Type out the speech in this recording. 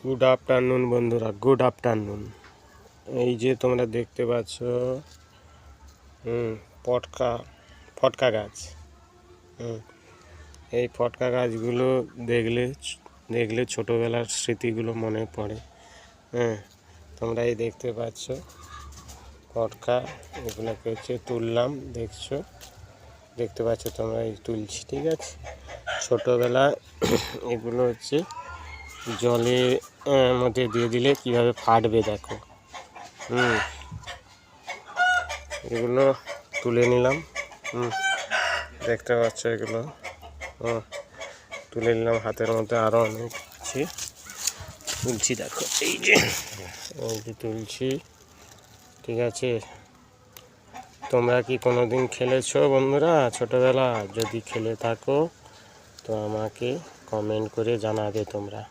Good afternoon বন্ধুরা, good afternoon. এই যে তোমরা দেখতে পাচ্ছ পটকা ফটকা গাছ। এই ফটকা গাছগুলো দেখলে ছোটোবেলার স্মৃতিগুলো মনে পড়ে। তোমরা এই দেখতে পাচ্ছ ফটকা, এগুলোকে হচ্ছে তুললাম, দেখতে পাচ্ছ তোমরা, এই তুলছি, ঠিক আছে। ছোটোবেলায় এগুলো হচ্ছে জলের মধ্যে দিয়ে দিলে কিভাবে ফাটবে দেখো। এগুলো তুলে নিলাম, দেখতে পাচ্ছ এগুলো তুলে নিলাম। হাতের মধ্যে আরও অনেক তুলছি, দেখো এই যে তুলছি, ঠিক আছে। তোমরা কি কোনোদিন খেলেছো বন্ধুরা ছোটোবেলা? যদি খেলে থাকো তো আমাকে কমেন্ট করে জানাবে তোমরা।